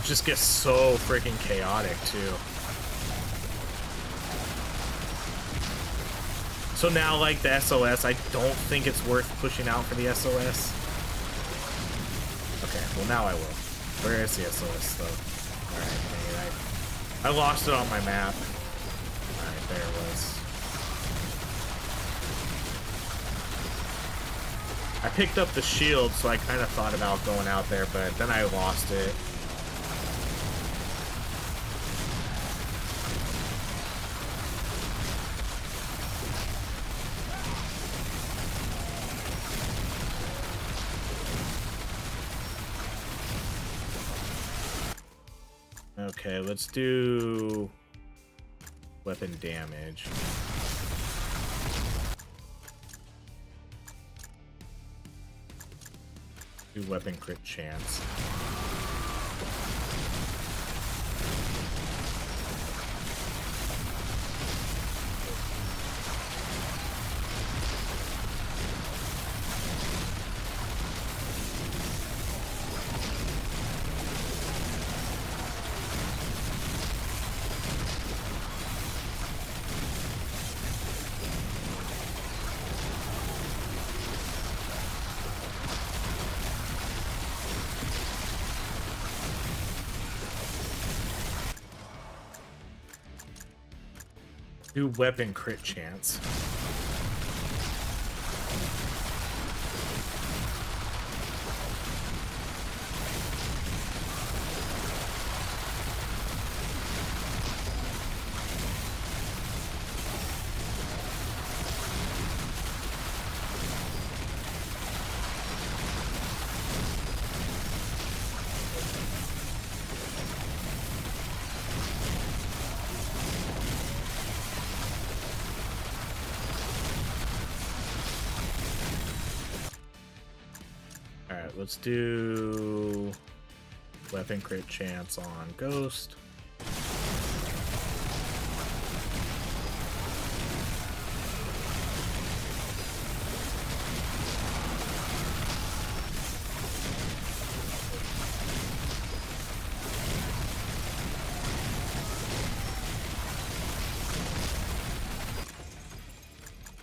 Just gets so freaking chaotic too. So now, like, the SOS, I don't think it's worth pushing out for the SOS. Okay, well now I will. Where is the SOS though? Alright, I lost it on my map. Alright, there it was. I picked up the shield, so I kind of thought about going out there, but then I lost it. Okay, let's do weapon damage. Do weapon crit chance. Do weapon crit chance. Let's do weapon crit chance on Ghost.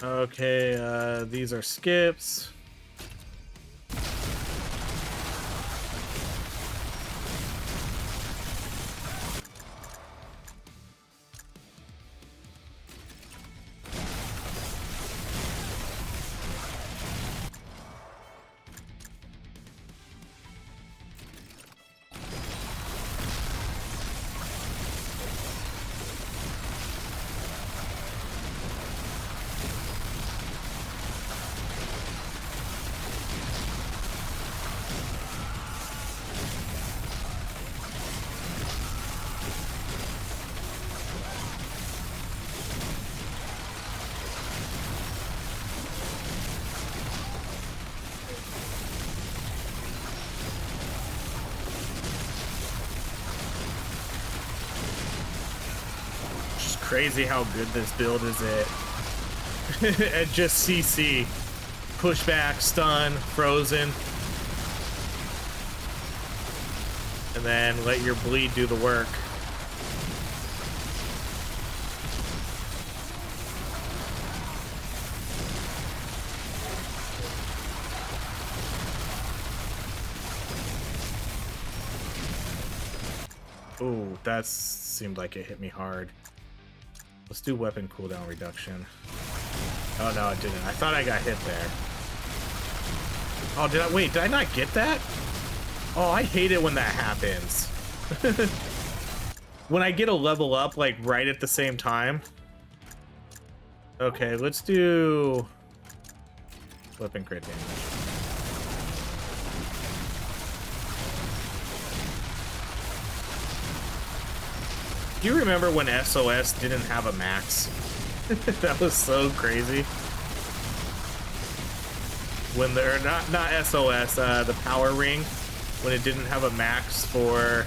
Okay, these are skips. crazy how good this build is at just CC. Pushback, stun, frozen. And then let your bleed do the work. Ooh, that seemed like it hit me hard. Let's do weapon cooldown reduction. Oh no, it didn't. I thought I got hit there. Oh, did I? Wait, did I not get that? Oh, I hate it when that happens. When I get a level up, like, right at the same time. Okay, let's do weapon crit damage. Do you remember when SOS didn't have a max? That was so crazy. When they're not SOS, the power ring, when it didn't have a max for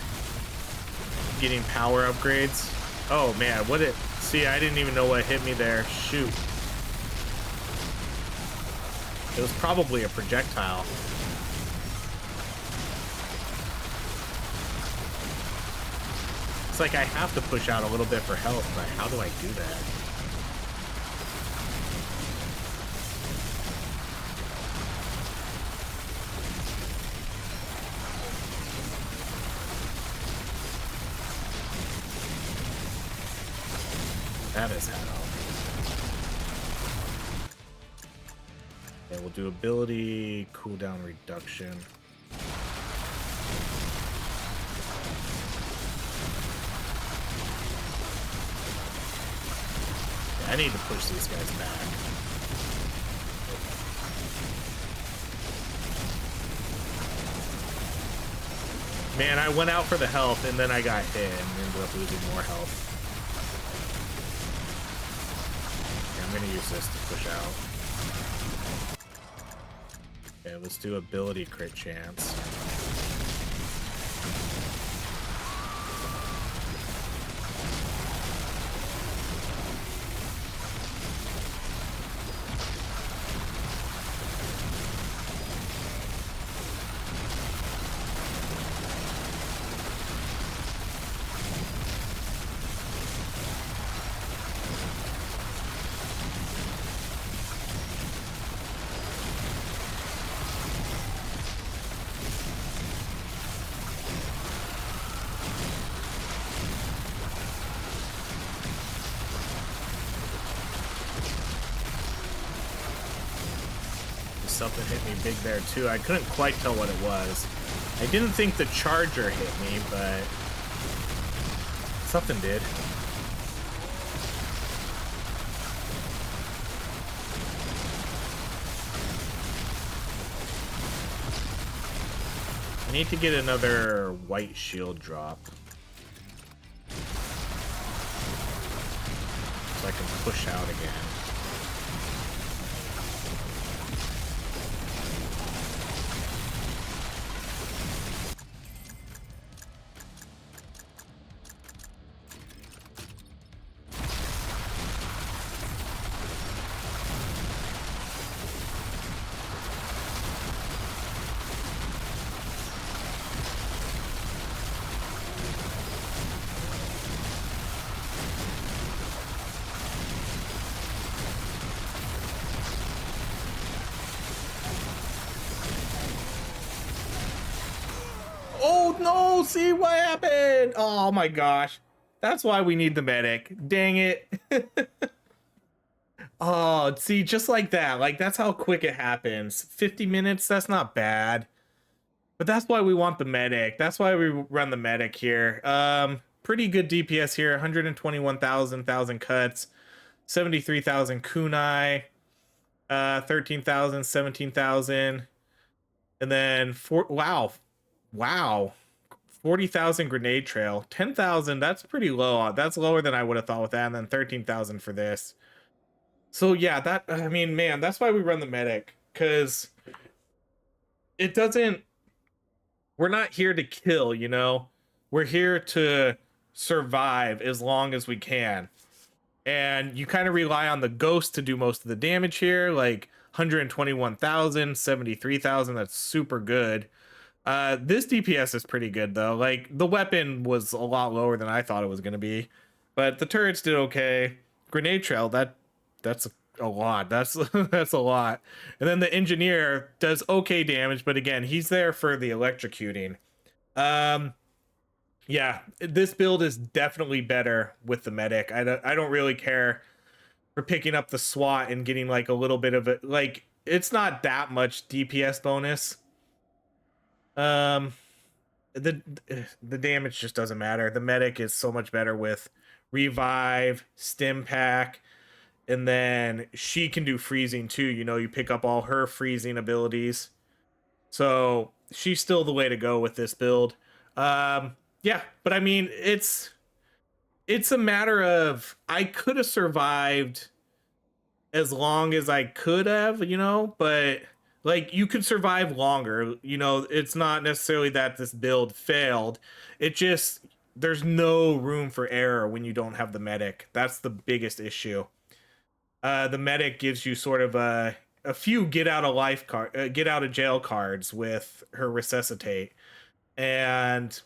getting power upgrades. Oh man, what it? See, I didn't even know what hit me there. Shoot. It was probably a projectile. It's like I have to push out a little bit for health, but how do I do that? That is hell. Okay, we'll do ability cooldown reduction. I need to push these guys back. Man, I went out for the health and then I got hit and ended up losing more health. Okay, I'm gonna use this to push out. Okay, let's do ability crit chance. Something hit me big there too. I couldn't quite tell what it was. I didn't think the charger hit me, but something did. I need to get another white shield drop so I can push out again. Oh no, see what happened? Oh my gosh. That's why we need the medic. Dang it. Oh, see, just like that. Like, that's how quick it happens. 50 minutes, that's not bad. But that's why we want the medic. That's why we run the medic here. Pretty good DPS here. 121,000 cuts. 73,000 kunai. 13,000, 17,000. And then, wow. 40,000 grenade trail. 10,000, that's pretty low. That's lower than I would have thought with that. And then 13,000 for this. So yeah, that, I mean, man, that's why we run the medic, because it doesn't, we're not here to kill, you know? We're here to survive as long as we can. and you kind of rely on the ghost to do most of the damage here, like 121,000, 73,000. That's super good. This DPS is pretty good though. Like the weapon was a lot lower than I thought it was going to be, but the turrets did okay. Grenade trail, that's a lot. That's that's a lot. And then the engineer does okay damage, but again, he's there for the electrocuting. Um, yeah, this build is definitely better with the medic. I don't really care for picking up the SWAT and getting like a little bit of it. Like it's not that much DPS bonus. Um, the the damage just doesn't matter. The medic is so much better with revive, stim pack, and then she can do freezing too. You know, you pick up all her freezing abilities. So she's still the way to go with this build. Yeah, but I mean, it's a matter of I could have survived as long as I could have, you know, but like you could survive longer, you know, it's not necessarily that this build failed. It just there's no room for error when you don't have the medic. That's the biggest issue. The medic gives you sort of a few get out of jail cards with her resuscitate and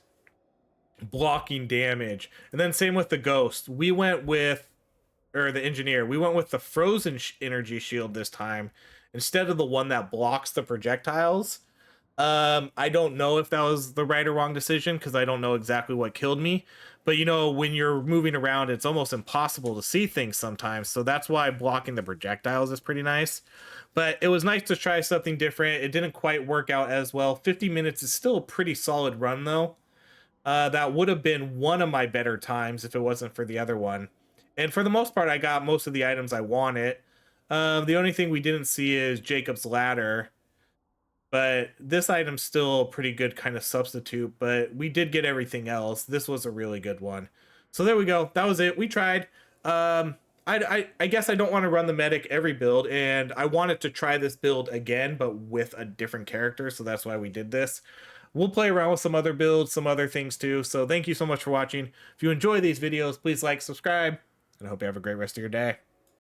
blocking damage. And then same with the ghost. We went with or the engineer. We went with the frozen energy shield this time instead of the one that blocks the projectiles. I don't know if that was the right or wrong decision because I don't know exactly what killed me. But you know, when you're moving around, it's almost impossible to see things sometimes. So that's why blocking the projectiles is pretty nice. But it was nice to try something different. It didn't quite work out as well. 50 minutes is still a pretty solid run, though. That would have been one of my better times if it wasn't for the other one. And for the most part, I got most of the items I wanted. The only thing we didn't see is Jacob's ladder, but this item's still a pretty good kind of substitute. But we did get everything else. This was a really good one. So there we go. That was it. We tried. I guess I don't want to run the medic every build, and I wanted to try this build again, but with a different character. So that's why we did this. We'll play around with some other builds, some other things too. So thank you so much for watching. If you enjoy these videos, please like, subscribe, and I hope you have a great rest of your day.